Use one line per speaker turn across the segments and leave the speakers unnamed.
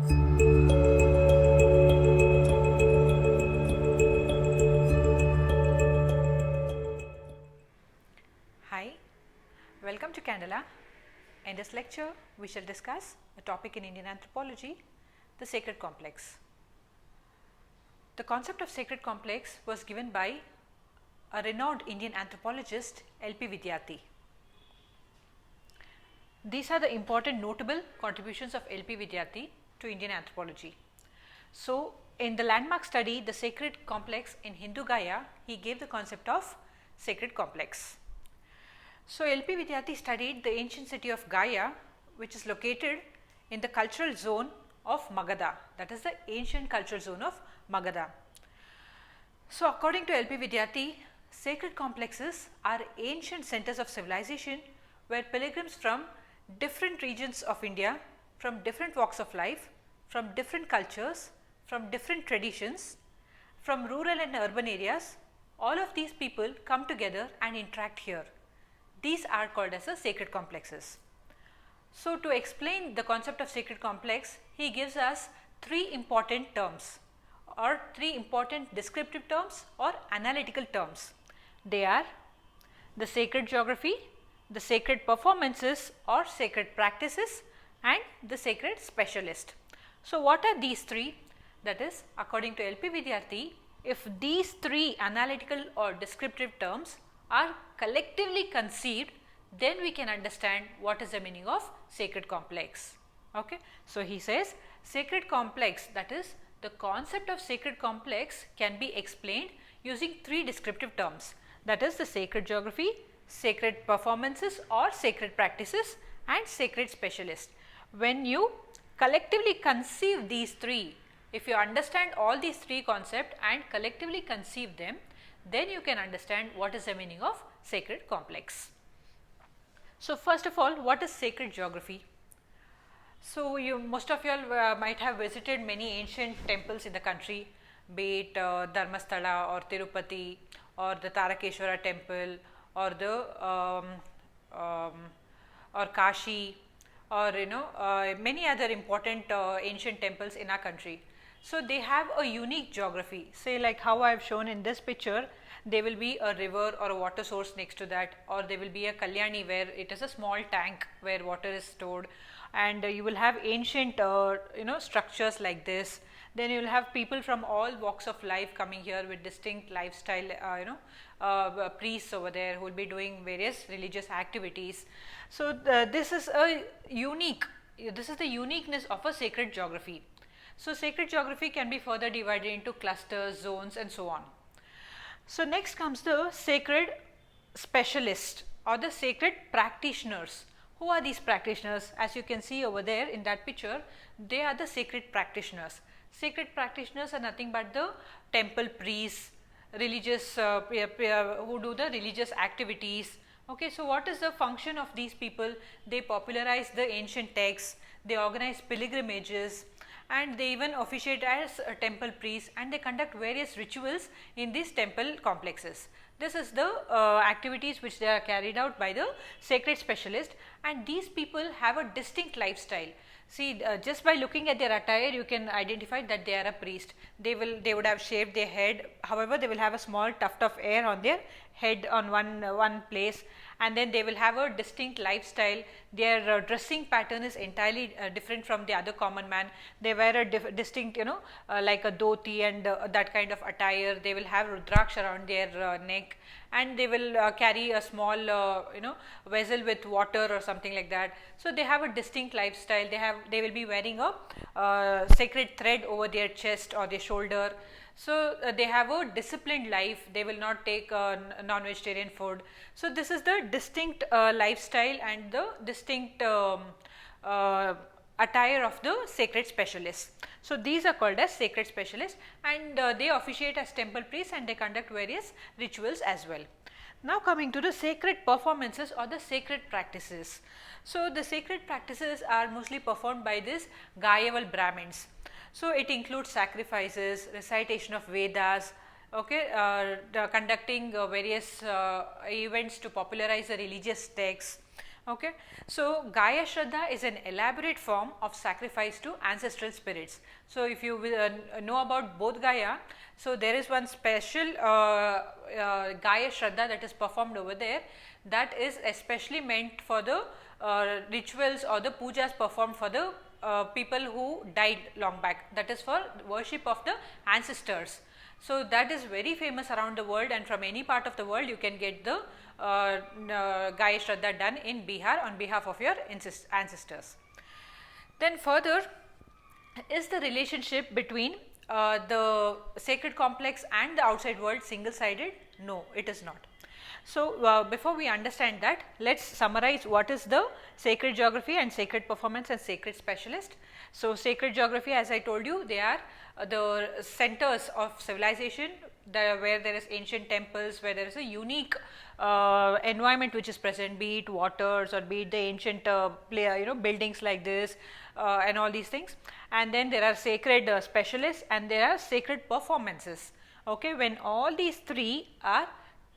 Hi, welcome to Candela. In this lecture, we shall discuss a topic in Indian anthropology, the sacred complex. The concept of sacred complex was given by a renowned Indian anthropologist L.P. Vidyarthi. These are the important notable contributions of L.P. Vidyarthi to Indian anthropology. So, in the landmark study, the sacred complex in Hindu Gaia, he gave the concept of sacred complex. So, L.P. Vidyarthi studied the ancient city of Gaia, which is located in the cultural zone of Magadha, that is the ancient cultural zone of Magadha. So, according to L.P. Vidyarthi, sacred complexes are ancient centers of civilization where pilgrims from different regions of India, from different walks of life, from different cultures, from different traditions, from rural and urban areas, all of these people come together and interact here. These are called as the sacred complexes. So, to explain the concept of sacred complex, he gives us three important terms or three important descriptive terms or analytical terms. They are the sacred geography, the sacred performances or sacred practices, and the sacred specialist. So, what are these three? That is, according to L.P. Vidyarthi, if these three analytical or descriptive terms are collectively conceived, then we can understand what is the meaning of sacred complex. Okay. So, he says sacred complex, that is, the concept of sacred complex can be explained using three descriptive terms, that is the sacred geography, sacred performances or sacred practices, and sacred specialist. When you collectively conceive these three, if you understand all these three concepts and collectively conceive them, then you can understand what is the meaning of sacred complex. So, first of all, what is sacred geography? So, most of you all might have visited many ancient temples in the country, be it Dharmasthala or Tirupati or the Tarakeshwara temple or the or Kashi, or many other important ancient temples in our country. So, they have a unique geography, say like how I have shown in this picture. There will be a river or a water source next to that, or there will be a Kalyani where it is a small tank where water is stored, and you will have ancient structures like this. Then you will have people from all walks of life coming here with distinct lifestyle, priests over there who will be doing various religious activities. So, this is a unique, this is the uniqueness of a sacred geography. So, sacred geography can be further divided into clusters, zones, and so on. So, next comes the sacred specialist or the sacred practitioners. Who are these practitioners? As you can see over there in that picture, they are the sacred practitioners. Sacred practitioners are nothing but the temple priests, religious who do the religious activities. Okay, so what is the function of these people? They popularize the ancient texts, they organize pilgrimages, and they even officiate as temple priests, and they conduct various rituals in these temple complexes. This is the activities which they are carried out by the sacred specialist, and these people have a distinct lifestyle. See, just by looking at their attire, you can identify that they are a priest. They would have shaved their head. However, they will have a small tuft of hair on their head on one place, and then they will have a distinct lifestyle. Their dressing pattern is entirely different from the other common man. They wear a distinct, like a dhoti and that kind of attire. They will have rudraksh around their neck, and they will carry a small vessel with water or something like that. So, they have a distinct lifestyle. They will be wearing a sacred thread over their chest or their shoulder. So, they have a disciplined life. They will not take non-vegetarian food. So, this is the distinct lifestyle and the distinct attire of the sacred specialists. So, these are called as sacred specialists, and they officiate as temple priests, and they conduct various rituals as well. Now, coming to the sacred performances or the sacred practices. So, the sacred practices are mostly performed by these Gaiaval Brahmins. So, it includes sacrifices, recitation of Vedas, conducting various events to popularize the religious texts, Okay. So, Gaya Shraddha is an elaborate form of sacrifice to ancestral spirits. So, if you know about Bodh Gaya, so there is one special Gaya Shraddha that is performed over there, that is especially meant for the rituals or the pujas performed for the people who died long back, that is for worship of the ancestors. So, that is very famous around the world, and from any part of the world you can get the Gaya Shraddha done in Bihar on behalf of your ancestors. Then further is the relationship between the sacred complex and the outside world single sided? No, it is not. So, before we understand that, let us summarize what is the sacred geography and sacred performance and sacred specialist. So, sacred geography, as I told you, they are the centers of civilization, where there is ancient temples, where there is a unique environment which is present, be it waters or be it the ancient buildings like this and all these things. And then there are sacred specialists and there are sacred performances. Okay, when all these three are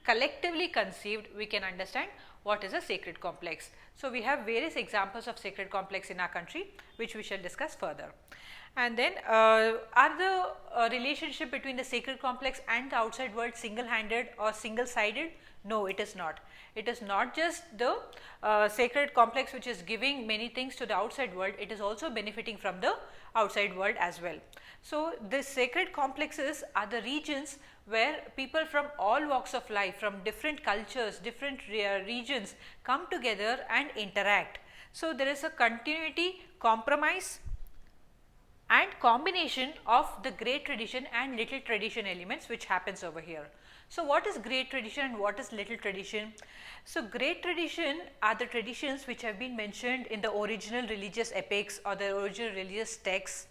collectively conceived, we can understand what is a sacred complex. So, we have various examples of sacred complex in our country, which we shall discuss further. And then are the relationship between the sacred complex and the outside world single handed or single sided? No, it is not. It is not just the sacred complex which is giving many things to the outside world, it is also benefiting from the outside world as well. So, the sacred complexes are the regions where people from all walks of life, from different cultures, different regions come together and interact. So, there is a continuity, compromise and combination of the great tradition and little tradition elements which happens over here. So, what is great tradition and what is little tradition? So, great tradition are the traditions which have been mentioned in the original religious epics or the original religious texts,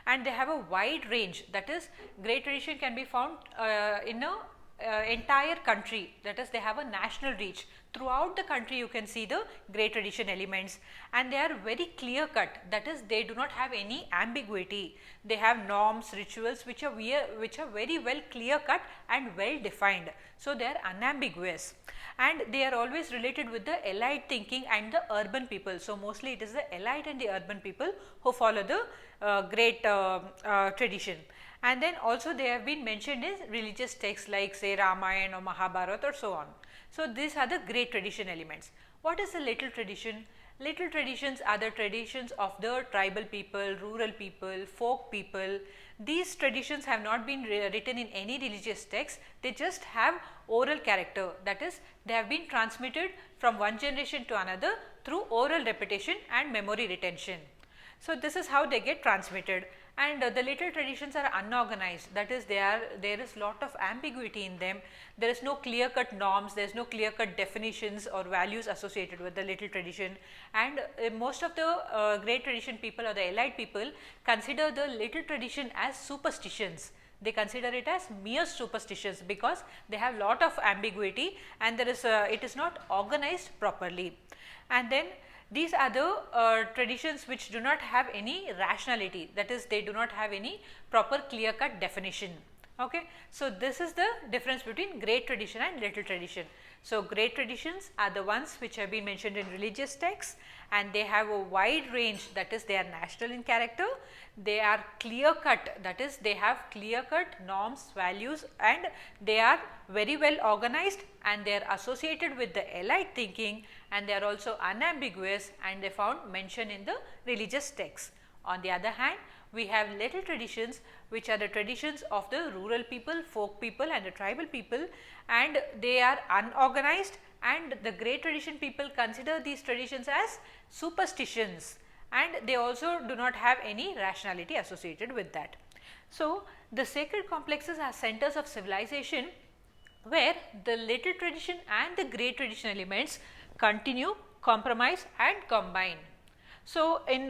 and they have a wide range, that is great tradition can be found in a entire country, that is they have a national reach. Throughout the country you can see the great tradition elements, and they are very clear cut, that is they do not have any ambiguity. They have norms, rituals which are very well clear cut and well defined. So, they are unambiguous and they are always related with the elite thinking and the urban people. So, mostly it is the elite and the urban people who follow the great tradition. And then also they have been mentioned in religious texts like say Ramayana or Mahabharata or so on. So, these are the great tradition elements. What is the little tradition? Little traditions are the traditions of the tribal people, rural people, folk people. These traditions have not been written in any religious text, they just have oral character, that is they have been transmitted from one generation to another through oral repetition and memory retention. So, this is how they get transmitted, and the little traditions are unorganized, that is there is lot of ambiguity in them. There is no clear cut norms, there is no clear cut definitions or values associated with the little tradition, and most of the great tradition people or the elite people consider the little tradition as superstitions. They consider it as mere superstitions because they have lot of ambiguity and there is it is not organized properly. And then these are the traditions which do not have any rationality, that is they do not have any proper clear cut definition. Okay. So, this is the difference between great tradition and little tradition. So, great traditions are the ones which have been mentioned in religious texts and they have a wide range, that is they are national in character, they are clear cut, that is they have clear cut norms, values, and they are very well organized and they are associated with the elite thinking, and they are also unambiguous and they found mention in the religious texts. On the other hand, we have little traditions which are the traditions of the rural people, folk people and the tribal people, and they are unorganized, and the great tradition people consider these traditions as superstitions and they also do not have any rationality associated with that. So, the sacred complexes are centers of civilization where the little tradition and the great tradition elements continue, compromise and combine. So, in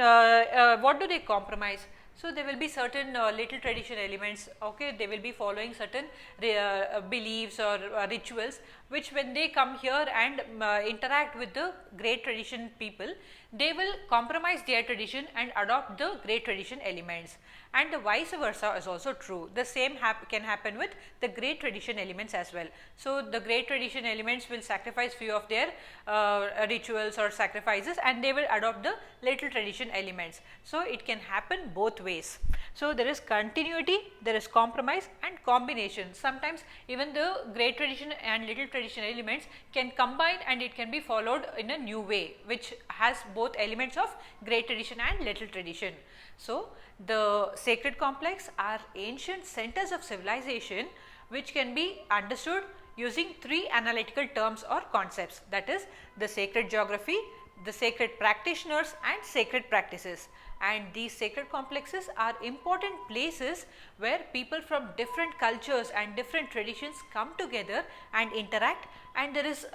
what do they compromise? So, there will be certain little tradition elements, okay, they will be following certain beliefs or rituals which when they come here and interact with the great tradition people, they will compromise their tradition and adopt the great tradition elements, and the vice versa is also true. The same can happen with the great tradition elements as well. So, the great tradition elements will sacrifice few of their rituals or sacrifices, and they will adopt the little tradition elements. So, it can happen both ways. So, there is continuity, there is compromise and combination. Sometimes even the great tradition and little tradition elements can combine, and it can be followed in a new way, which has both elements of great tradition and little tradition. So, the sacred complex are ancient centers of civilization which can be understood using three analytical terms or concepts, that is the sacred geography, the sacred practitioners and sacred practices. And these sacred complexes are important places where people from different cultures and different traditions come together and interact, and there is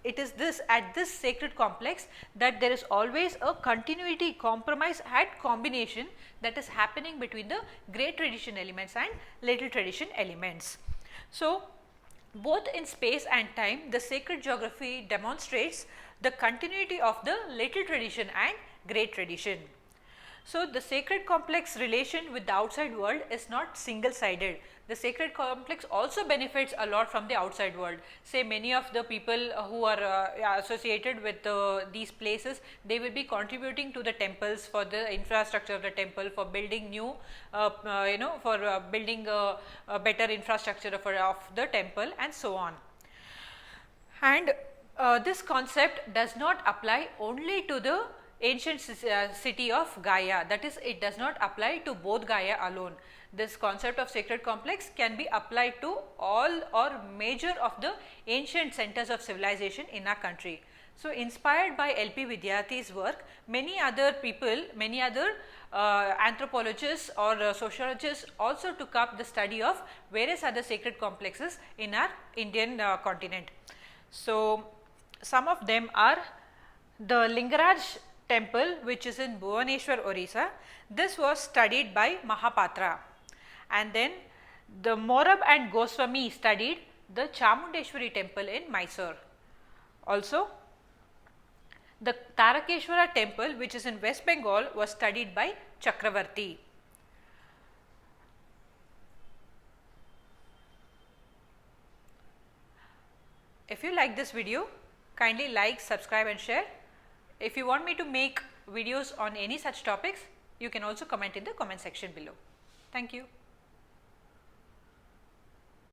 it is this at this sacred complex that there is always a continuity, compromise and combination that is happening between the great tradition elements and little tradition elements. So, both in space and time, the sacred geography demonstrates the continuity of the little tradition and great tradition. So, the sacred complex relation with the outside world is not single sided. The sacred complex also benefits a lot from the outside world. Say many of the people who are associated with these places, they will be contributing to the temples for the infrastructure of the temple, for building new for building a better infrastructure of the temple and so on. And this concept does not apply only to the ancient city of Gaia, that is, it does not apply to both Gaia alone. This concept of sacred complex can be applied to all or major of the ancient centers of civilization in our country. So, inspired by LP Vidyarthi's work, many other people, many other anthropologists or sociologists also took up the study of various other sacred complexes in our Indian continent. So, some of them are the Lingaraj temple, which is in Bhubaneswar, Orissa. This was studied by Mahapatra, and then the Morab and Goswami studied the Chamundeshwari temple in Mysore. Also, the Tarakeshwara temple, which is in West Bengal, was studied by Chakravarti. If you like this video, kindly like, subscribe and share. If you want me to make videos on any such topics, you can also comment in the comment section below. Thank you.